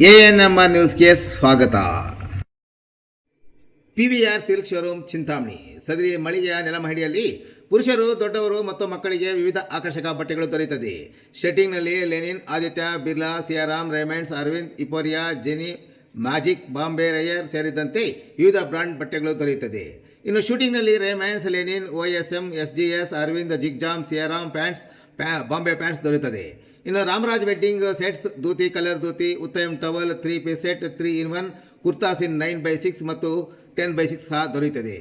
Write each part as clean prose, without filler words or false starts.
ANMR ನ್ಯೂಸ್ಗೆ ಸ್ವಾಗತ. PVR silk showroom Chintamani. ಸದರಿ ಮಳಿಗೆಯ ನೆಲಮಹಡಿಯಲ್ಲಿ ಪುರುಷರು, ದೊಡ್ಡವರು ಮತ್ತು ಮಕ್ಕಳಿಗೆ ವಿವಿಧ ಆಕರ್ಷಕ ಬಟ್ಟೆಗಳು ದೊರೆಯುತ್ತದೆ. ಶೆಟ್ಟಿಂಗ್ನಲ್ಲಿ ಲೆನಿನ್, ಆದಿತ್ಯ ಬಿರ್ಲಾ, ಸಿಯಾರಾಮ್, ರೇಮಂಡ್ಸ್, ಅರವಿಂದ್, ಇಪೋರಿಯಾ, ಜೆನಿ, ಮ್ಯಾಜಿಕ್, ಬಾಂಬೆ ರೈಯರ್ ಸೇರಿದಂತೆ ವಿವಿಧ ಬ್ರಾಂಡ್ ಬಟ್ಟೆಗಳು ದೊರೆಯುತ್ತದೆ. ಇನ್ನು ಶೂಟಿಂಗ್ನಲ್ಲಿ Raymonds, linen, OSM, SGS, Arvind, ಜಿಗ್ಜಾಮ್, ಸಿಯಾರಾಮ್ ಪ್ಯಾಂಟ್ಸ್, ಬಾಂಬೆ ಪ್ಯಾಂಟ್ಸ್ ದೊರೆಯುತ್ತದೆ. ಇನ್ನು Ramraj wedding sets, dhoti, colour dhoti, Uttam towel, 3 piece set, 3 in 1 kurtas in 9x6 ಮತ್ತು 10x6 ಸಹ ದೊರೆಯುತ್ತದೆ.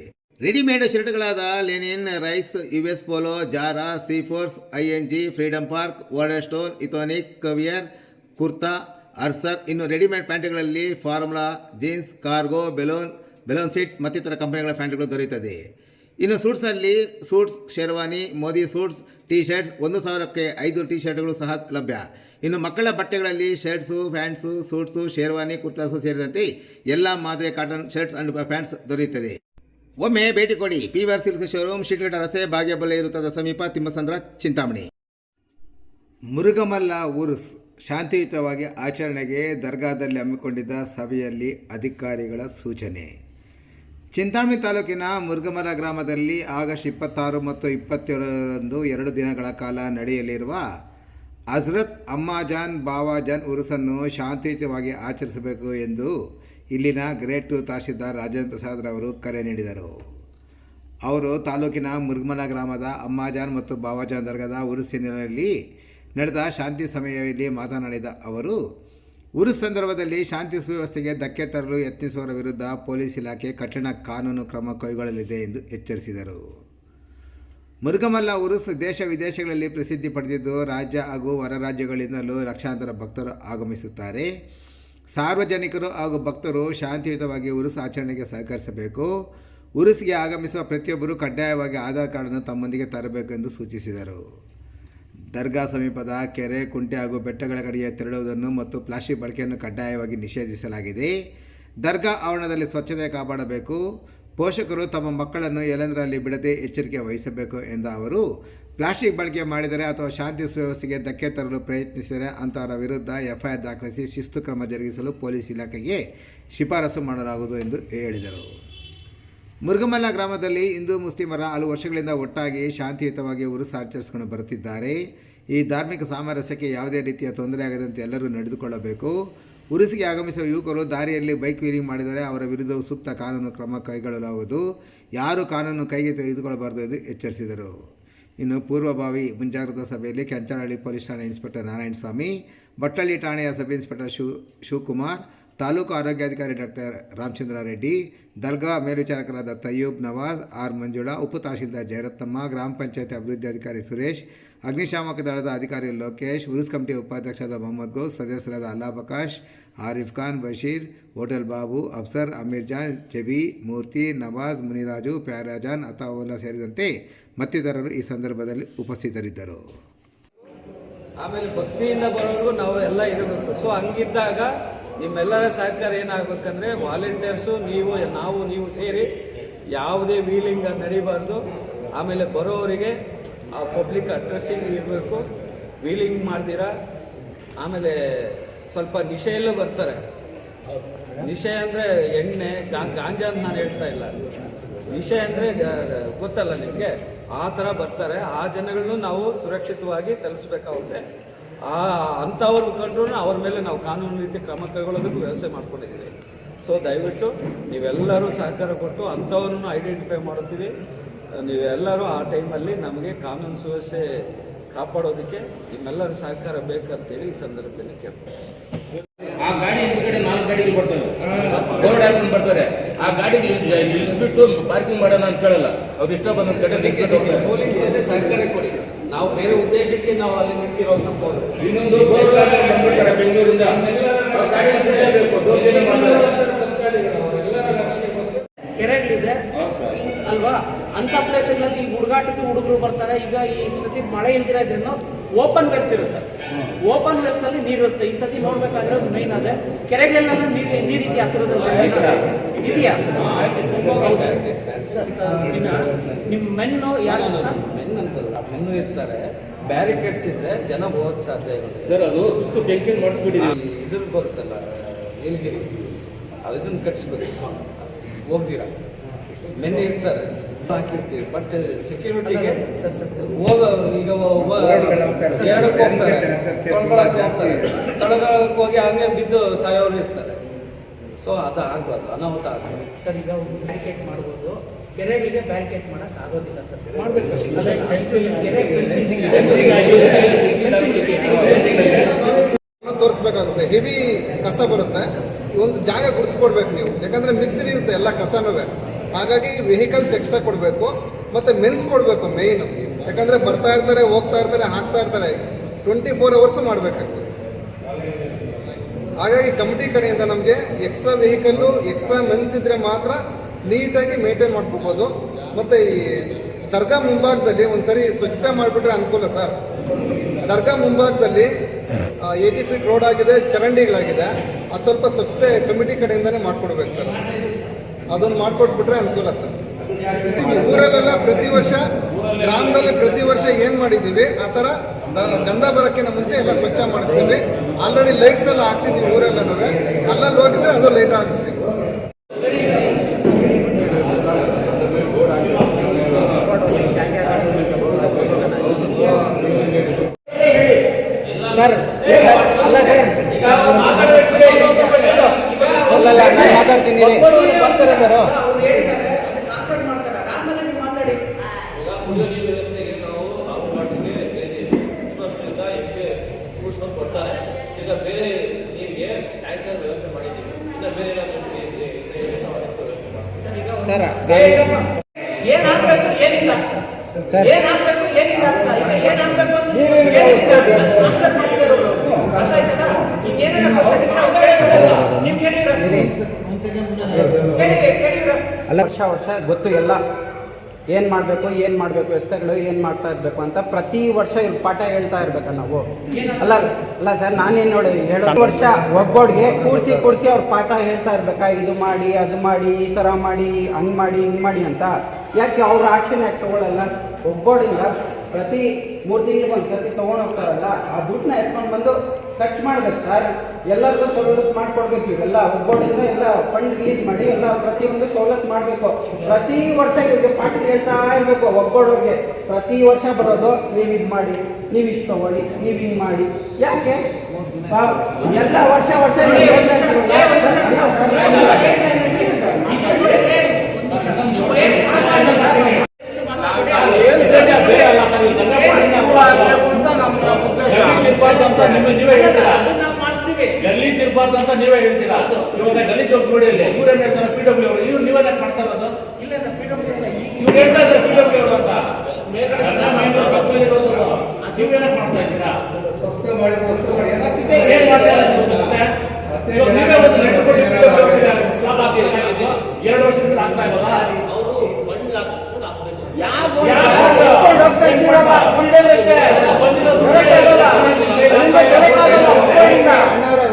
ರೆಡಿಮೇಡ್ ಶರ್ಟ್ಗಳಾದ ಲೆನಿನ್, ರೈಸ್, US Polo, Zara, C-Force, ING, freedom park, world stone, ಇಥೋನಿಕ್, ಕವಿಯರ್, kurta, ಅರ್ಸರ್. ಇನ್ನು ರೆಡಿಮೇಡ್ ಪ್ಯಾಂಟ್ಗಳಲ್ಲಿ ಫಾರ್ಮುಲಾ, ಜೀನ್ಸ್, ಕಾರ್ಗೋ, ಬೆಲೂನ್ ಸಿಟ್ ಮತ್ತಿತರ ಕಂಪನಿಗಳ ಪ್ಯಾಂಟ್ಗಳು ದೊರೆಯುತ್ತದೆ. ಇನ್ನು ಸೂಟ್ಸ್ನಲ್ಲಿ suits, sherwani, Modi suits, T shirts 1,000ಕ್ಕೆ 5 ಟಿ ಶರ್ಟ್ಗಳು ಸಹ ಲಭ್ಯ. ಇನ್ನು ಮಕ್ಕಳ ಬಟ್ಟೆಗಳಲ್ಲಿ shirts, pants, suits, sherwani, kurtas ಸೇರಿದಂತೆ ಎಲ್ಲ ಮಾದರಿಯ ಕಾಟನ್ ಶರ್ಟ್ಸ್ ಅಂಡ್ ಪ್ಯಾಂಟ್ಸ್ ದೊರೆಯುತ್ತದೆ. ಒಮ್ಮೆ ಭೇಟಿ ಕೊಡಿ. PVR ಸಿಲ್ಕ್ ಶೋರೂಮ್, ಶೀಟ್ಘಟ್ಟ ರಸ್ತೆ, ಭಾಗ್ಯಬಲ್ಲೆ ವೃತ್ತದ ಸಮೀಪ, ತಿಮ್ಮಸಂದ್ರ, ಚಿಂತಾಮಣಿ. ಮುರುಗಮಲ್ಲ ಉರುಸ್ ಶಾಂತಿಯುತವಾಗಿ ಆಚರಣೆಗೆ ದರ್ಗಾದಲ್ಲಿ ಹಮ್ಮಿಕೊಂಡಿದ್ದ ಸಭೆಯಲ್ಲಿ ಅಧಿಕಾರಿಗಳ ಸೂಚನೆ. ಚಿಂತಾಮಣಿ ತಾಲೂಕಿನ ಮುರುಗಮಲ ಗ್ರಾಮದಲ್ಲಿ ಆಗಸ್ಟ್ 26 ಮತ್ತು 27ರಂದು 2 ದಿನಗಳ ಕಾಲ ನಡೆಯಲಿರುವ ಹಜರತ್ ಅಮ್ಮಾಜಾನ್ ಬಾವಾಜಾನ್ ಉರುಸನ್ನು ಶಾಂತಿಯುತವಾಗಿ ಆಚರಿಸಬೇಕು ಎಂದು ಇಲ್ಲಿನ ಗ್ರೇಡ್ 2 ತಹಶೀಲ್ದಾರ್ ರಾಜೇಂದ್ರ ಪ್ರಸಾದ್ ರವರು ಕರೆ ನೀಡಿದರು. ಅವರು ತಾಲೂಕಿನ ಮುರುಗಮಲ ಗ್ರಾಮದ ಅಮ್ಮಾಜಾನ್ ಮತ್ತು ಬಾವಾಜಾನ್ ದರ್ಗಾದ ಉರುಸಿನಲ್ಲಿ ನಡೆದ ಶಾಂತಿ ಸಭೆಯಲ್ಲಿ ಮಾತನಾಡಿದ ಅವರು, ಉರುಸ್ ಸಂದರ್ಭದಲ್ಲಿ ಶಾಂತಿ ಸುವ್ಯವಸ್ಥೆಗೆ ಧಕ್ಕೆ ತರಲು ಯತ್ನಿಸುವವರ ವಿರುದ್ಧ ಪೊಲೀಸ್ ಇಲಾಖೆ ಕಠಿಣ ಕಾನೂನು ಕ್ರಮ ಕೈಗೊಳ್ಳಲಿದೆ ಎಂದು ಎಚ್ಚರಿಸಿದರು. ಮುರುಗಮಲ್ಲ ಉರುಸ್ ದೇಶ ವಿದೇಶಗಳಲ್ಲಿ ಪ್ರಸಿದ್ಧಿ ಪಡೆದಿದ್ದು, ರಾಜ್ಯ ಹಾಗೂ ಹೊರ ರಾಜ್ಯಗಳಿಂದಲೂ ಲಕ್ಷಾಂತರ ಭಕ್ತರು ಆಗಮಿಸುತ್ತಾರೆ. ಸಾರ್ವಜನಿಕರು ಹಾಗೂ ಭಕ್ತರು ಶಾಂತಿಯುತವಾಗಿ ಉರುಸ್ ಆಚರಣೆಗೆ ಸಹಕರಿಸಬೇಕು. ಉರುಸ್ಗೆ ಆಗಮಿಸುವ ಪ್ರತಿಯೊಬ್ಬರೂ ಕಡ್ಡಾಯವಾಗಿ ಆಧಾರ್ ಕಾರ್ಡನ್ನು ತಮ್ಮೊಂದಿಗೆ ತರಬೇಕು ಎಂದು ಸೂಚಿಸಿದರು. ದರ್ಗಾ ಸಮೀಪದ ಕೆರೆ, ಕುಂಟೆ ಹಾಗೂ ಬೆಟ್ಟಗಳ ಕಡೆಗೆ ತೆರಳುವುದನ್ನು ಮತ್ತು ಪ್ಲಾಸ್ಟಿಕ್ ಬಳಕೆಯನ್ನು ಕಡ್ಡಾಯವಾಗಿ ನಿಷೇಧಿಸಲಾಗಿದೆ. ದರ್ಗಾ ಆವರಣದಲ್ಲಿ ಸ್ವಚ್ಛತೆ ಕಾಪಾಡಬೇಕು. ಪೋಷಕರು ತಮ್ಮ ಮಕ್ಕಳನ್ನು ಎಲ್ಲೆಂದರಲ್ಲಿ ಬಿಡದೆ ಎಚ್ಚರಿಕೆ ವಹಿಸಬೇಕು ಎಂದ ಅವರು, ಪ್ಲಾಸ್ಟಿಕ್ ಬಳಕೆ ಮಾಡಿದರೆ ಅಥವಾ ಶಾಂತಿ ಸುವ್ಯವಸ್ಥೆಗೆ ಧಕ್ಕೆ ತರಲು ಪ್ರಯತ್ನಿಸಿದರೆ ಅಂತವರ ವಿರುದ್ಧ FIR ದಾಖಲಿಸಿ ಶಿಸ್ತು ಕ್ರಮ ಜರುಗಿಸಲು ಪೊಲೀಸ್ ಇಲಾಖೆಗೆ ಶಿಫಾರಸು ಮಾಡಲಾಗುವುದು ಎಂದು ಹೇಳಿದರು. ಮುರುಗಮಲ್ಲ ಗ್ರಾಮದಲ್ಲಿ ಹಿಂದೂ ಮುಸ್ಲಿಮರ ಹಲವು ವರ್ಷಗಳಿಂದ ಒಟ್ಟಾಗಿ ಶಾಂತಿಯುತವಾಗಿ ಉರುಸ್ ಆಚರಿಸಿಕೊಂಡು ಬರುತ್ತಿದ್ದಾರೆ. ಈ ಧಾರ್ಮಿಕ ಸಾಮರಸ್ಯಕ್ಕೆ ಯಾವುದೇ ರೀತಿಯ ತೊಂದರೆಯಾಗದಂತೆ ಎಲ್ಲರೂ ನಡೆದುಕೊಳ್ಳಬೇಕು. ಉರುಸಿಗೆ ಆಗಮಿಸುವ ಯುವಕರು ದಾರಿಯಲ್ಲಿ ಬೈಕ್ ವೀಲಿಂಗ್ ಮಾಡಿದರೆ ಅವರ ವಿರುದ್ಧವೂ ಸೂಕ್ತ ಕಾನೂನು ಕ್ರಮ ಕೈಗೊಳ್ಳಲಾಗುವುದು. ಯಾರೂ ಕಾನೂನು ಕೈಗೆ ತೆಗೆದುಕೊಳ್ಳಬಾರದು ಎಂದು ಎಚ್ಚರಿಸಿದರು. ಇನ್ನು ಪೂರ್ವಭಾವಿ ಮುಂಜಾಗ್ರತಾ ಸಭೆಯಲ್ಲಿ ಕೆಂಚನಹಳ್ಳಿ ಪೊಲೀಸ್ ಠಾಣೆ ಇನ್ಸ್ಪೆಕ್ಟರ್ ನಾರಾಯಣಸ್ವಾಮಿ, ಬಟ್ಟಳ್ಳಿ ಠಾಣೆಯ ಸಬ್ ಇನ್ಸ್ಪೆಕ್ಟರ್ ಶಿವಕುಮಾರ್, ತಾಲೂಕು ಆರೋಗ್ಯಾಧಿಕಾರಿ ಡಾಕ್ಟರ್ ರಾಮಚಂದ್ರ ರೆಡ್ಡಿ, ದರ್ಗಾ ಮೇಲ್ವಿಚಾರಕರಾದ ತಯ್ಯೂಬ್ ನವಾಜ್, ಆರ್ ಮಂಜುಳಾ, ಉಪ ತಹಶೀಲ್ದಾರ್ ಜಯರತ್ನಮ್ಮ, ಗ್ರಾಮ ಪಂಚಾಯತ್ ಅಭಿವೃದ್ಧಿ ಅಧಿಕಾರಿ ಸುರೇಶ್, ಅಗ್ನಿಶಾಮಕ ದಳದ ಅಧಿಕಾರಿ ಲೋಕೇಶ್, ಉರುಸ್ ಕಮಿಟಿ ಉಪಾಧ್ಯಕ್ಷರಾದ ಮೊಹಮ್ಮದ್ ಗೌಸ್, ಸದಸ್ಯರಾದ ಅಲ್ಲಾಬಕಾಶ್, ಆರಿಫ್ ಖಾನ್, ಬಶೀರ್, ಹೋಟೆಲ್ ಬಾಬು, ಅಫ್ಸರ್, ಅಮೀರ್ ಜಾನ್, ಜಬಿ, ಮೂರ್ತಿ, ನವಾಜ್, ಮುನಿರಾಜು, ಪ್ಯಾರಾಜಾನ್, ಅತಾವುಲ್ಲಾ ಸೇರಿದಂತೆ ಮತ್ತಿತರರು ಈ ಸಂದರ್ಭದಲ್ಲಿ ಉಪಸ್ಥಿತರಿದ್ದರು. ಆಮೇಲೆ ಭಕ್ತಿಯಿಂದ ಬರೋರು ನಾವು ಎಲ್ಲ ಇರಬೇಕು. ಸೊ ಹಂಗಿದ್ದಾಗ ನಿಮ್ಮೆಲ್ಲರ ಸಹಕಾರ ಏನಾಗಬೇಕಂದ್ರೆ, ವಾಲಂಟಿಯರ್ಸು, ನೀವು ಸೇರಿ ಯಾವುದೇ ವೀಲಿಂಗ್ ನಡೀಬಾರ್ದು. ಆಮೇಲೆ ಬರೋವರಿಗೆ ಆ ಪಬ್ಲಿಕ್ ಅಡ್ರೆಸ್ಸಿಂಗ್ ಇರಬೇಕು. ವೀಲಿಂಗ್ ಮಾಡ್ದಿರ. ಆಮೇಲೆ ಸ್ವಲ್ಪ ನಿಶೆಯಲ್ಲೂ ಬರ್ತಾರೆ. ನಿಶೆ ಅಂದರೆ ಎಣ್ಣೆ, ಗಾಂಜಾ ಅಂತ ನಾನು ಹೇಳ್ತಾ ಇಲ್ಲ. ನಿಶೆ ಅಂದರೆ ಗೊತ್ತಲ್ಲ ನಿಮಗೆ, ಆ ಥರ ಬರ್ತಾರೆ. ಆ ಜನಗಳನ್ನು ನಾವು ಸುರಕ್ಷಿತವಾಗಿ ತಲುಪಿಸ್ಬೇಕಾಗುತ್ತೆ. ಅಂಥವ್ರು ಕಂಡ್ರೂ ಅವ್ರ ಮೇಲೆ ನಾವು ಕಾನೂನು ರೀತಿ ಕ್ರಮ ಕೈಗೊಳ್ಳೋದಕ್ಕೂ ವ್ಯವಸ್ಥೆ ಮಾಡ್ಕೊಂಡಿದ್ದೀವಿ. ಸೊ ದಯವಿಟ್ಟು ನೀವೆಲ್ಲರೂ ಸಹಕಾರ ಕೊಟ್ಟು ಅಂಥವ್ರನ್ನು ಐಡೆಂಟಿಫೈ ಮಾಡುತ್ತೀವಿ. ನೀವೆಲ್ಲರೂ ಆ ಟೈಮಲ್ಲಿ ನಮಗೆ ಕಾನೂನು ಸುವ್ಯವಸ್ಥೆ ಕಾಪಾಡೋದಕ್ಕೆ ನಿಮ್ಮೆಲ್ಲರೂ ಸಹಕಾರ ಬೇಕಂತೇಳಿ ಈ ಸಂದರ್ಭದಲ್ಲಿ ಕೇಳ್ತಾರೆ. ಆ ಗಾಡಿ ಹಿಂದ್ಗಡೆ 4 ಗಾಡಿಗಳು ಬರ್ತಾರೆ, ಬೋರ್ಡ್ ಹಾಕೊಂಡು ಬರ್ತಾರೆ. ಆ ಗಾಡಿ ನಿಲ್ಲಿಸ್ಬಿಟ್ಟು ಪಾರ್ಕಿಂಗ್ ಮಾಡೋಣ ಅಂತ ಕೇಳಲ್ಲ. ಅವ್ರು ಇಷ್ಟ ಬಂದ ಕಡೆ ಪೊಲೀಸ್ ಜೊತೆ ಸಹಕಾರ ಕೊಡಿ. ನಾವು ಬೇರೆ ಉದ್ದೇಶಕ್ಕೆ ನಾವು ಅಲ್ಲಿ ನಿಂತಿರೋದು ನಮ್ಮವರು. ಇನ್ನೊಂದು ಬೆಂಗಳೂರಿಂದ ಕೆರೆಗಳಿದೆ ಅಲ್ವಾ, ಅಂಥ ಪ್ಲೇಸ್ಗಳಲ್ಲಿ ಈ ಹುಡುಗಾಟಕ್ಕೆ ಹುಡುಗರು ಬರ್ತಾರೆ. ಈಗ ಈ ಸತಿ ಮಳೆ ಇಲ್ದಿರೋದ್ರಿಂದ ಓಪನ್ ವೆಲ್ಸ್ ಇರುತ್ತೆ. ಓಪನ್ ವೆಲ್ಸ್ ಅಲ್ಲಿ ನೀರು ಇರುತ್ತೆ. ಈ ಸತಿ ನೋಡ್ಬೇಕಾಗಿರೋದು ಮೇನ್ ಅದೇ. ಕೆರೆಗಳೆಲ್ಲ ನೀರಿಗೆ ಹತ್ತಿರದಲ್ಲಿ ಇದೆಯಾ? ನಿಮ್ಮ ಮೆನ್ನು ಯಾರು? ಮೆನ್ನು ಇರ್ತಾರೆ. ಬ್ಯಾರಿಕೇಡ್ಸ್ ಇದ್ರೆ ಜನ ಹೋಗಕ್ಕೆ ಸಾಧ್ಯ ಇಲ್ಲ ಸರ್. ಅದು ಸುತ್ತು ಟೆನ್ಷನ್ ಮಾಡಿಸ್ಬಿಡಿ. ಇದ್ರ ಬರುತ್ತಲ್ಲ ನೀಲಗಿರಿ ಅದನ್ನು ಕಟ್ಸ್ಬೇಕು ಹೋಗ್ತೀರಾ ಮೆನ್ ಇರ್ತಾರೆ ಹಾಕಿರ್ತೀವಿ ಬಟ್ ಸೆಕ್ಯೂರಿಟಿಗೆ ಹೋಗೋ ಈಗ ಒಬ್ಬ ಎರಡಕ್ಕೆ ಹೋಗ್ತಾರೆ ತೊಳ್ಕೊಳಕ್ಕೆ ಹೋಗ್ತಾರೆ ತೊಳ್ಕೊಳಕ್ಕೆ ಹೋಗಿ ಹಂಗೆ ಬಿದ್ದು ಸಾಯೋರು ಇರ್ತಾರೆ. ಸೊ ಅದು ಆಗಬಾರ್ದು, ಅನಾಹುತ ಆಗಬಾರ್ದು. ಸರ್ ಈಗ ಒಂದು ಬ್ಯಾರಿಕೇಡ್ ಮಾಡ್ಬೋದು, ಕೆರೆಗಳಿಗೆ ಬ್ಯಾರಿಕೇಡ್ ಮಾಡಕ್ ಆಗೋದಿಲ್ಲ ಸರ್. ಮಾಡಬೇಕು ತೋರಿಸ್ಬೇಕಾಗುತ್ತೆ. ಹೆವಿ ಕಸ ಬರುತ್ತೆ, ಒಂದು ಜಾಗ ಗುಡಿಸ್ಕೊಡ್ಬೇಕು ನೀವು, ಯಾಕಂದ್ರೆ ಮಿಕ್ಸ್ಡ್ ಇರುತ್ತೆ ಎಲ್ಲ ಕಸನೂ. ಹಾಗಾಗಿ ವೆಹಿಕಲ್ಸ್ ಎಕ್ಸ್ಟ್ರಾ ಕೊಡಬೇಕು ಮತ್ತು ಮೆನ್ಸ್ ಕೊಡಬೇಕು ಮೇಯ್ನು, ಯಾಕಂದರೆ ಬರ್ತಾ ಇರ್ತಾರೆ ಹೋಗ್ತಾ ಇರ್ತಾರೆ ಹಾಕ್ತಾ ಇರ್ತಾರೆ, 24 hours ಮಾಡಬೇಕಾಗ್ತದೆ. ಹಾಗಾಗಿ ಕಮಿಟಿ ಕಡೆಯಿಂದ ನಮಗೆ ಎಕ್ಸ್ಟ್ರಾ ವೆಹಿಕಲ್ಲು ಎಕ್ಸ್ಟ್ರಾ ಮೆನ್ಸ್ ಇದ್ದರೆ ಮಾತ್ರ ನೀಟಾಗಿ ಮೇಂಟೈನ್ ಮಾಡ್ಕೋಬೋದು. ಮತ್ತು ಈ ದರ್ಗಾ ಮುಂಭಾಗದಲ್ಲಿ ಒಂದು ಸರಿ ಸ್ವಚ್ಛತೆ ಮಾಡಿಬಿಟ್ರೆ ಅನುಕೂಲ ಸರ್. ದರ್ಗಾ ಮುಂಭಾಗದಲ್ಲಿ 80 feet ರೋಡ್ ಆಗಿದೆ, ಚರಂಡಿಗಳಾಗಿದೆ, ಅದು ಸ್ವಲ್ಪ ಸ್ವಚ್ಛತೆ ಕಮಿಟಿ ಕಡೆಯಿಂದನೇ ಮಾಡಿಕೊಡ್ಬೇಕು ಸರ್. ಅದನ್ನು ಮಾಡಿಕೊಟ್ಬಿಟ್ರೆ ಅನುಕೂಲ ಸರ್. ಊರಲ್ಲೆಲ್ಲ ಪ್ರತಿ ವರ್ಷ ಗ್ರಾಮದಲ್ಲಿ ಪ್ರತಿ ವರ್ಷ ಏನು ಮಾಡಿದ್ದೀವಿ ಆ ಥರ ಗಂಧ ಬರೋಕ್ಕಿಂತ ಮುಂಚೆ ಎಲ್ಲ ಸ್ವಚ್ಛ ಮಾಡಿಸ್ತೀವಿ. ಆಲ್ರೆಡಿ ಲೈಟ್ಸ್ ಎಲ್ಲ ಹಾಕ್ಸಿದ್ದೀವಿ ಊರೆಲ್ಲನೂ, ಅಲ್ಲಲ್ಲಿ ಹೋಗಿದ್ರೆ ಅದು ಲೈಟ್ ಹಾಕ್ಸ್ತೀವಿ. ಸರ್ ಅಲ್ಲ ಸರ್ ಅಲ್ಲಲ್ಲ ನಾನು ಮಾತಾಡ್ತೀನಿ ಬರ್ತಾರೆ ಕೊಡ್ತಾರೆ. ಈಗ ಬೇರೆ ನೀರಿಗೆ ಟ್ಯಾಂಕರ್ ವ್ಯವಸ್ಥೆ ಮಾಡಿದ್ದೀವಿ. ಈಗ ಬೇರೆ ಸರ್ ಏನಾಗಬೇಕು ಏನಿಲ್ಲ ಸರ್ ಏನಾಗಬೇಕು ಏನಿಲ್ಲ ಅಂತ ಈಗ ಏನಾಗಬೇಕು ಅಂತ ನೀವು ಅಲ್ಲ ವರ್ಷ ಗೊತ್ತು ಎಲ್ಲ ಏನು ಮಾಡಬೇಕು ವ್ಯವಸ್ಥೆಗಳು ಏನು ಮಾಡ್ತಾ ಇರಬೇಕು ಅಂತ ಪ್ರತಿ ವರ್ಷ ಇವ್ರು ಪಾಠ ಹೇಳ್ತಾ ಇರ್ಬೇಕ ನಾವು. ಅಲ್ಲ ಸರ್ ನಾನೇನು ನೋಡಿ ಹೇಳೋ ವರ್ಷ ಒಬ್ಬೊಡ್ಗೆ ಕೂಡಿಸಿ ಅವ್ರು ಪಾಠ ಹೇಳ್ತಾ ಇರ್ಬೇಕಾ, ಇದು ಮಾಡಿ ಅದು ಮಾಡಿ ಈ ಥರ ಮಾಡಿ ಹಂಗೆ ಮಾಡಿ ಹಿಂಗೆ ಮಾಡಿ ಅಂತ. ಯಾಕೆ ಅವ್ರ ಆಕ್ಷನ್ ಯಾಕೆ ತೊಗೊಳ್ಳಲ್ಲ? ಒಬ್ಬೊಡಿಂದ ಪ್ರತಿ 3 ತಿಂಗಳಿಗೆ ಒಂದು ಸರ್ತಿ ತೊಗೊಂಡು ಹೋಗ್ತಾರಲ್ಲ, ಆ ದುಡ್ಡನ್ನ ಎತ್ಕೊಂಡು ಬಂದು ಖರ್ಚು ಮಾಡ್ಬೇಕು ಸರ್. ಎಲ್ಲರಿಗೂ ಸವಲತ್ತು ಮಾಡಿಕೊಡ್ಬೇಕು. ಇವೆಲ್ಲ ಒಬ್ಬೊಡಿಂದ ಎಲ್ಲ ಫಂಡ್ ರಿಲೀಸ್ ಮಾಡಿ ಎಲ್ಲ ಪ್ರತಿಯೊಂದು ಸವಲತ್ತು ಮಾಡಬೇಕು. ಪ್ರತಿ ವರ್ಷ ಇವ್ರಿಗೆ ಪಾಠ ಹೇಳ್ತಾ ಇರಬೇಕು. ಒಬ್ಬೊಡೋರಿಗೆ ಪ್ರತಿ ವರ್ಷ ಬರೋದು, ನೀವು ಇದು ಮಾಡಿ, ನೀವು ಇಷ್ಟು ತಗೊಳ್ಳಿ, ನೀವು ಹಿಂಗೆ ಮಾಡಿ. ಯಾಕೆ ಎಲ್ಲ ವರ್ಷ ಗಲ್ಲಿ ತಿರ್ಬಾರ್ದು ಅಂತ ನೀವೇ ಹೇಳ್ತೀರಾ. ಇವಾಗ ಗಲ್ಲಿ ನೋಡಿ ಇವ್ರೇನ್ ಹೇಳ್ತಾರೆ PW ಅವರು, ಇವ್ರು ನೀವೇ ಮಾಡ್ತಾ ಇರೋದು. ಇಲ್ಲ ಇವ್ರು ಹೇಳ್ತಾ ಇದ್ದಾರೆ PW ಅವರು ಅಂತ ನೀವೇನ ಮಾಡ್ತಾ ಇದ್ದೀರಾ? ಏನ್ ಮಾಡ್ತಾ ಇದ್ದೀರಾ? ನೀವೇ ಒಂದು ಲೆಟರ್ ಕೊಡಿ, 2 ವರ್ಷದಿಂದ ಆಗ್ತಾ ಇಲ್ವಾ?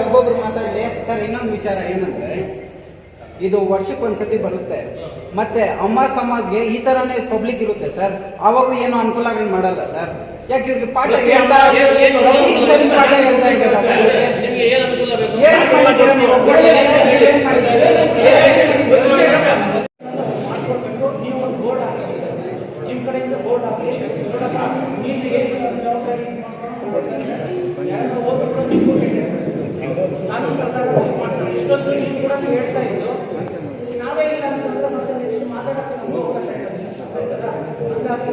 ಒಬ್ಬೊಬ್ರು ಮಾತಾಡಲಿ ಸರ್. ಇನ್ನೊಂದು ವಿಚಾರ ಏನಂದ್ರೆ, ಇದು ವರ್ಷಕ್ಕೊಂದ್ಸತಿ ಬರುತ್ತೆ, ಮತ್ತೆ ಅಮ್ಮ ಸಮಾಜ್ಗೆ ಈ ತರನೇ ಪಬ್ಲಿಕ್ ಇರುತ್ತೆ ಸರ್. ಅವಾಗ ಏನು ಅನುಕೂಲಗಳು ಮಾಡಲ್ಲ ಸರ್. ಯಾಕೆ ಇವ್ರಿಗೆ ಪಾಠ ಹೇಳ್ತಾ ಪಾಠ ಹೇಳ್ತಾ ಇರ್ಬೇಕಲ್ಲ ಸರ್? ಏನ್ ಮಾಡಿದ್ದೀರಾ ನೀವು? ನೀವೇನ್ ಮಾಡಿದ್ದೀರಾ? ನೀವು ಒಂದು ಬೋರ್ಡ್ ಹಾಕಿ, ನಿಮ್ಮ ಕಡೆಯಿಂದ ಬೋರ್ಡ್ ಹಾಕಿ, ನೀವು ಏನು ಜವಾಬ್ದಾರಿ ಇಷ್ಟೊಂದು ನೀವು ಕೂಡ ಹೇಳ್ತಾ ಇದ್ದು ನಾವೇ ಇಲ್ಲ ಅಂತಂದ್ರೆ ಮತ್ತೆ ನೆಕ್ಸ್ಟ್ ಮಾತಾಡೋಕ್ಕೆ ನಮ್ಗೆ ಅವಕಾಶ ಇರೋದಿಲ್ಲ. ಹಂಗಾಗಿ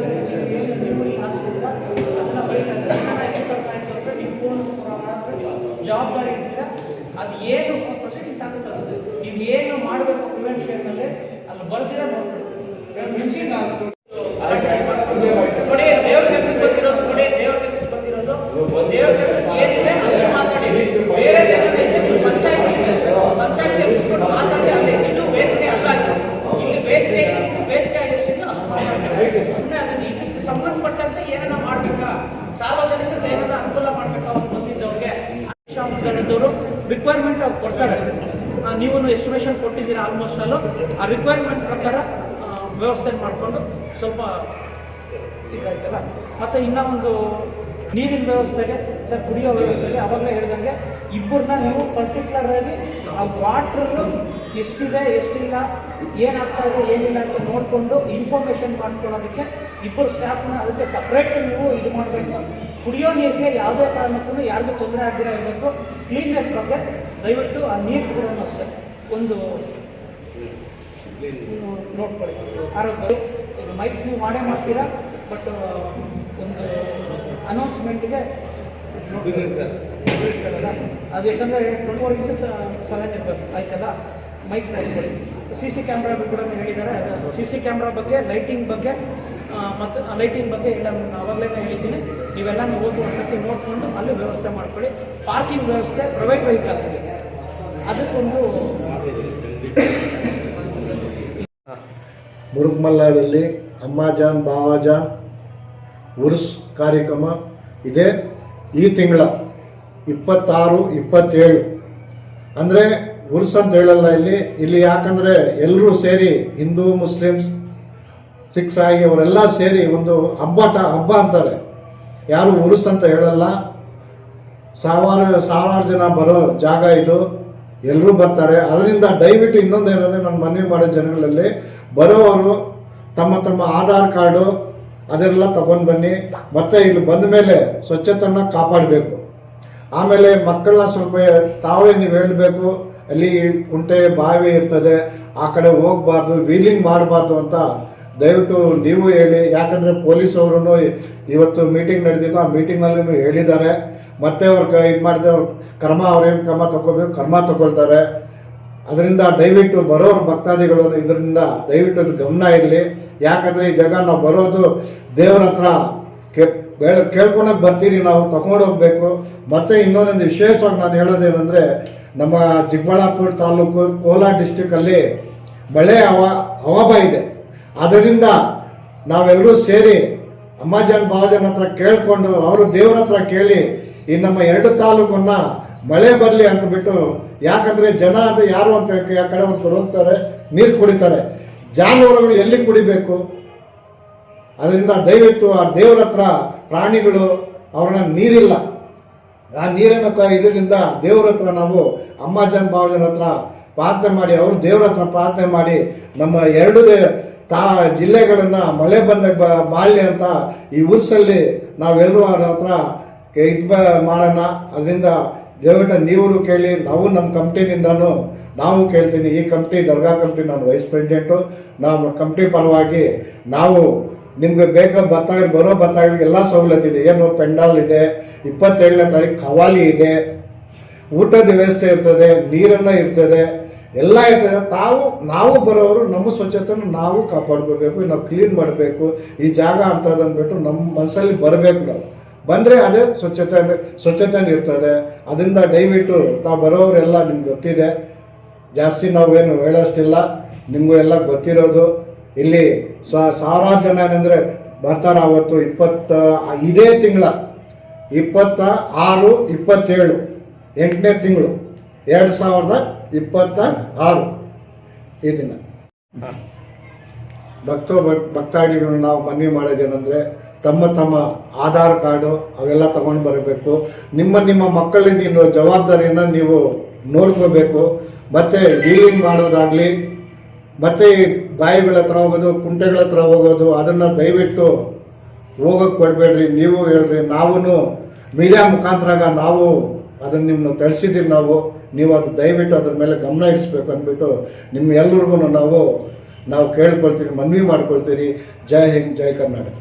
ನೀವು ಹಾಕ್ತಿದ್ದೀರಾ ಅದನ್ನ ಬರೀತಾರೆ. ನೀವು ಫೋನ್ ಜವಾಬ್ದಾರಿ ಇರ್ತೀರ. ಅದು ಏನು ಪ್ರೊಸೀಡಿಂಗ್ಸ್ ಆಗುತ್ತದೆ, ನೀವು ಏನು ಮಾಡಬೇಕು ಪ್ರಿವೆನ್ಷನ್ನಲ್ಲಿ ಅಲ್ಲಿ ಬರ್ದಿರ ನೋಡ್ತೀವಿ. ನೋಡಿ ದೇವ್ರ ಕೆಲಸಕ್ಕೆ ಬಂದಿರೋದು, ನೋಡಿ ದೇವ್ರ ಕೆಲಸಕ್ಕೆ ಬಂದಿರೋದು, ದೇವ್ರ ಕೆಲಸಕ್ಕೆ ಏನಿದೆ ಅದನ್ನ ಮಾತಾಡಿ. ಬೇರೆ ಪಂಚಾಯತಿ ಮಾತಾಡಿ. ಅಲ್ಲಿ ಇದು ವೇದಿಕೆ ಅಲ್ಲ, ಇಲ್ಲಿ ವೇದಿಕೆ ಎಷ್ಟಿದೆ ಅಷ್ಟು ಮಾತಾಡ್ತಾರೆ. ಸುಮ್ಮನೆ ಅದನ್ನ ಇದಕ್ಕೆ ಸಂಬಂಧಪಟ್ಟಂತೆ ಏನನ್ನ ಮಾಡ್ಬೇಕಾ, ಸಾರ್ವಜನಿಕರಿಗೆ ಏನಾರ ಅನುಕೂಲ ಮಾಡ್ಬೇಕಾ ಅವ್ರು ಬಂದಿದ್ದವ್ರಿಗೆ ಶಾಮುಖದವರು ರಿಕ್ವೈರ್ಮೆಂಟ್ ಅವ್ರು ಕೊಡ್ತಾರೆ. ನೀವು ಎಸ್ಟಿಮೇಷನ್ ಕೊಟ್ಟಿದ್ದೀರಾ ಆಲ್ಮೋಸ್ಟ್ ಅಲ್ಲೂ. ಆ ರಿಕ್ವೈರ್ಮೆಂಟ್ ಪ್ರಕಾರ ವ್ಯವಸ್ಥೆ ಮಾಡಿಕೊಂಡು ಸ್ವಲ್ಪ ಇದಾಯ್ತಲ್ಲ. ಮತ್ತು ಇನ್ನೂ ಒಂದು ನೀರಿನ ವ್ಯವಸ್ಥೆಗೆ ಸರ್, ಕುಡಿಯೋ ವ್ಯವಸ್ಥೆಗೆ ಅವಾಗಲೇ ಹೇಳಿದಂಗೆ ಇಬ್ಬರನ್ನ ನೀವು ಪರ್ಟಿಕ್ಯುಲರ್ ಆಗಿ ಆ ವಾಟ್ರ್ ಎಷ್ಟಿದೆ ಎಷ್ಟಿಲ್ಲ, ಏನಾಗ್ತಾ ಇದೆ ಏನಿಲ್ಲ ಅಂತ ನೋಡಿಕೊಂಡು ಇನ್ಫಾರ್ಮೇಷನ್ ಮಾಡ್ಕೊಳ್ಳೋದಕ್ಕೆ ಇಬ್ಬರು ಸ್ಟಾಫ್ನ ಅದಕ್ಕೆ ಸಪ್ರೇಟ್ ನೀವು ಇದು ಮಾಡಬೇಕು. ಕುಡಿಯೋ ನೀರಿಗೆ ಯಾವುದೇ ಕಾರಣಕ್ಕೂ ಯಾರಿಗೂ ತೊಂದರೆ ಆಗದಿರ ಇರಬೇಕು. ಕ್ಲೀನ್ನೆಸ್ ಬಗ್ಗೆ ದಯವಿಟ್ಟು ಆ ನೀರು ಕೂಡ ಅಷ್ಟೇ ಒಂದು ನೋಡ್ಕೊಳ್ಳಿ. ಆರೋಗ್ಯ ಮೈಕ್ಸ್ ನೀವು ಮಾಡೇ ಮಾಡ್ತೀರಾ, ಬಟ್ ಒಂದು ಅನೌನ್ಸ್ಮೆಂಟ್ಗೆ ಅದು ಯಾಕಂದರೆ 24/7 ಇರಬೇಕು, ಆಯ್ತಲ್ಲ. ಮೈಕ್ ನೋಡ್ಕೊಳ್ಳಿ. CC ಕ್ಯಾಮ್ರಾ ಕೂಡ ಹೇಳಿದ್ದಾರೆ. CC ಕ್ಯಾಮ್ರಾ ಬಗ್ಗೆ, ಲೈಟಿಂಗ್ ಬಗ್ಗೆ ಮತ್ತು ಲೈಟಿಂಗ್ ಬಗ್ಗೆ ಎಲ್ಲ ನಾನು ಅವಾಗಲೇ ಹೇಳಿದ್ದೀನಿ. ನೀವೆಲ್ಲ ಹೋಗಿ ಒಂದ್ಸತಿ ನೋಡಿಕೊಂಡು ಅಲ್ಲಿ ವ್ಯವಸ್ಥೆ ಮಾಡ್ಕೊಳ್ಳಿ. ಪಾರ್ಕಿಂಗ್ ವ್ಯವಸ್ಥೆ ಪ್ರೈವೇಟ್ ವೆಹಿಕಲ್ಸ್ಗೆ ಅದಕ್ಕೊಂದು ಮುರುಗಮಲ್ಲದಲ್ಲಿ ಅಮ್ಮಾಜಾನ್ ಬಾವಾಜಾನ್ ಉರ್ಸ್ ಕಾರ್ಯಕ್ರಮ ಇದೆ. ಈ ತಿಂಗಳ 26, 27 ಅಂದರೆ ಉರ್ಸ್ ಅಂತ ಹೇಳಲ್ಲ ಇಲ್ಲಿ ಯಾಕಂದರೆ ಎಲ್ಲರೂ ಸೇರಿ ಹಿಂದೂ ಮುಸ್ಲಿಮ್ಸ್ ಸಿಖ್ಸ್ ಆಗಿ ಅವರೆಲ್ಲ ಸೇರಿ ಒಂದು ಹಬ್ಬ ಅಂತಾರೆ. ಯಾರು ಉರ್ಸ್ ಅಂತ ಹೇಳಲ್ಲ. ಸಾವಿರಾರು ಜನ ಬರೋ ಜಾಗ ಇದು, ಎಲ್ಲರೂ ಬರ್ತಾರೆ. ಅದರಿಂದ ದಯವಿಟ್ಟು ಇನ್ನೊಂದೇನಂದರೆ ನಾನು ಮನವಿ ಮಾಡೋ ಜನಗಳಲ್ಲಿ ಬರೋವರು ತಮ್ಮ ಆಧಾರ್ ಕಾರ್ಡು ಅದೆಲ್ಲ ತಗೊಂಡು ಬನ್ನಿ. ಮತ್ತು ಇಲ್ಲಿ ಬಂದ ಮೇಲೆ ಸ್ವಚ್ಛತೆಯನ್ನು ಕಾಪಾಡಬೇಕು. ಆಮೇಲೆ ಮಕ್ಕಳನ್ನ ಸ್ವಲ್ಪ ತಾವೇ ನೀವು ಹೇಳಬೇಕು, ಅಲ್ಲಿ ಕುಂಟೆ ಬಾವಿ ಇರ್ತದೆ, ಆ ಕಡೆ ಹೋಗಬಾರ್ದು, ವೀಲಿಂಗ್ ಮಾಡಬಾರ್ದು ಅಂತ ದಯವಿಟ್ಟು ನೀವು ಹೇಳಿ. ಯಾಕಂದರೆ ಪೊಲೀಸವರು ಇವತ್ತು ಮೀಟಿಂಗ್ ನಡೆದಿತ್ತು, ಆ ಮೀಟಿಂಗ್ನಲ್ಲಿ ಹೇಳಿದ್ದಾರೆ. ಮತ್ತೆ ಅವ್ರು ಇದು ಮಾಡಿದ್ರೆ ಅವ್ರೇನು ಕ್ರಮ ತಗೋಬೇಕು, ಕ್ರಮ ತಗೊಳ್ತಾರೆ. ಅದರಿಂದ ದಯವಿಟ್ಟು ಬರೋರು ಭಕ್ತಾದಿಗಳು ಇದರಿಂದ ದಯವಿಟ್ಟು ಅದು ಗಮನ ಇರಲಿ. ಯಾಕಂದರೆ ಈ ಜಾಗ ನಾವು ಬರೋದು ದೇವ್ರ ಹತ್ರ ಕೇಳ್ಕೊಳಕ್ಕೆ ಬರ್ತೀರಿ, ನಾವು ತಗೊಂಡು ಹೋಗಬೇಕು. ಮತ್ತು ಇನ್ನೊಂದೊಂದು ವಿಶೇಷವಾಗಿ ನಾನು ಹೇಳೋದೇನೆಂದರೆ, ನಮ್ಮ ಚಿಕ್ಕಬಳ್ಳಾಪುರ ತಾಲೂಕು ಕೋಲಾರ ಡಿಸ್ಟಿಕಲ್ಲಿ ಮಳೆ ಅವಾಭ ಇದೆ. ಅದರಿಂದ ನಾವೆಲ್ಲರೂ ಸೇರಿ ಅಮ್ಮಾಜಾನ್ ಬಾವಾಜಾನ್ ಹತ್ರ ಕೇಳಿಕೊಂಡು ಅವರು ದೇವ್ರ ಹತ್ರ ಕೇಳಿ ಈ ನಮ್ಮ 2 ತಾಲೂಕನ್ನು ಮಳೆ ಬರಲಿ ಅಂತಬಿಟ್ಟು. ಯಾಕಂದರೆ ಜನ ಅದು ಯಾರು ಅಂತ ಆ ಕಡೆ ಒಂದು ಹೋಗ್ತಾರೆ, ನೀರು ಕುಡಿತಾರೆ, ಜಾನುವಾರುಗಳು ಎಲ್ಲಿ ಕುಡಿಬೇಕು? ಅದರಿಂದ ದಯವಿಟ್ಟು ಆ ದೇವ್ರ ಹತ್ರ ಪ್ರಾಣಿಗಳು ಅವ್ರನ್ನ ನೀರಿಲ್ಲ, ಆ ನೀರನ್ನು ಇದರಿಂದ ದೇವ್ರ ಹತ್ರ ನಾವು ಅಮ್ಮಾಜಾನ್ ಬಾವಾಜಾನ್ ಹತ್ರ ಪ್ರಾರ್ಥನೆ ಮಾಡಿ, ಅವರು ದೇವ್ರ ಹತ್ರ ಪ್ರಾರ್ಥನೆ ಮಾಡಿ ನಮ್ಮ 2 ಜಿಲ್ಲೆಗಳನ್ನು ಮಳೆ ಮಾಡಲಿ ಅಂತ ಈ ಉರ್ಸಲ್ಲಿ ನಾವೆಲ್ಲರೂ ಅವ್ರ ಹತ್ರ ಇದು ಮಾಡೋಣ. ಅದರಿಂದ ದಯವಿಟ್ಟು ನೀವು ಕೇಳಿ, ನಾವು ನಮ್ಮ ಕಂಪ್ನಿಯಿಂದನೂ ನಾವು ಕೇಳ್ತೀನಿ. ಈ ಕಂಪ್ನಿ ದರ್ಗಾ ಕಂಪ್ನಿ, ನಾನು ವೈಸ್ ಪ್ರೆಸಿಡೆಂಟು. ನಾವು ಕಂಪ್ನಿ ಪರವಾಗಿ ನಾವು ನಿಮಗೆ ಬರೋ ಭತ್ತಗಳಿಗೆ ಎಲ್ಲ ಸವಲತ್ತು ಇದೆ. ಏನು ಪೆಂಡಾಲ್ ಇದೆ, 27ನೇ ತಾರೀಕು ಖವಾಲಿ ಇದೆ, ಊಟದ ವ್ಯವಸ್ಥೆ ಇರ್ತದೆ, ನೀರನ್ನು ಇರ್ತದೆ, ಎಲ್ಲ ಇರ್ತದೆ. ನಾವು ಬರೋರು ನಮ್ಮ ಸ್ವಚ್ಛತೆಯನ್ನು ನಾವು ಕಾಪಾಡ್ಕೋಬೇಕು, ನಾವು ಕ್ಲೀನ್ ಮಾಡಬೇಕು. ಈ ಜಾಗ ಅಂತದಂದ್ಬಿಟ್ಟು ನಮ್ಮ ಮನಸ್ಸಲ್ಲಿ ಬರಬೇಕು. ನಾವು ಬಂದರೆ ಅದೇ ಸ್ವಚ್ಛತೆ ಇರ್ತದೆ. ಅದರಿಂದ ದಯವಿಟ್ಟು ತಾವು ಬರೋರೆಲ್ಲ ನಿಮ್ಗೆ ಗೊತ್ತಿದೆ, ಜಾಸ್ತಿ ನಾವೇನು ಹೇಳೋಷ್ಟಿಲ್ಲ, ನಿಮಗೂ ಎಲ್ಲ ಗೊತ್ತಿರೋದು. ಇಲ್ಲಿ ಸಾವಿರಾರು ಜನ ಏನಂದರೆ ಬರ್ತಾರೆ. ಅವತ್ತು ಇದೇ ತಿಂಗಳ 26, 27 8ನೇ ತಿಂಗಳು 2026 ಈ ದಿನ ಭಕ್ತಾದಿಗಳು ನಾವು ಮನವಿ ಮಾಡೋದೇನೆಂದರೆ, ತಮ್ಮ ಆಧಾರ್ ಕಾರ್ಡು ಅವೆಲ್ಲ ತಗೊಂಡು ಬರಬೇಕು. ನಿಮ್ಮ ಮಕ್ಕಳಿಗೆ ನೀವು ಜವಾಬ್ದಾರಿಯನ್ನು ನೀವು ನೋಡ್ಕೋಬೇಕು. ಮತ್ತು ವೀಲಿಂಗ್ ಮಾಡೋದಾಗಲಿ, ಮತ್ತು ಬಾಯಿಗಳ ಹತ್ರ ಹೋಗೋದು, ಕುಂಟೆಗಳ ಹತ್ರ ಹೋಗೋದು, ಅದನ್ನು ದಯವಿಟ್ಟು ಹೋಗೋಕ್ಕೆ ಕೊಡಬೇಡ್ರಿ. ನೀವು ಹೇಳ್ರಿ, ನಾವು ಮೀಡಿಯಾ ಮುಖಾಂತರ ನಾವು ಅದನ್ನು ನಿಮ್ಮನ್ನು ತಿಳಿಸಿದ್ದೀವಿ. ನೀವು ಅದು ದಯವಿಟ್ಟು ಅದ್ರ ಮೇಲೆ ಗಮನ ಇರಿಸ್ಬೇಕು ಅಂದ್ಬಿಟ್ಟು ನಿಮ್ಮ ಎಲ್ರಿಗೂ ನಾವು ಕೇಳ್ಕೊಳ್ತೀವಿ, ಮನವಿ ಮಾಡ್ಕೊಳ್ತೀರಿ. ಜೈ ಹಿಂದ್, ಜೈ ಕರ್ನಾಟಕ.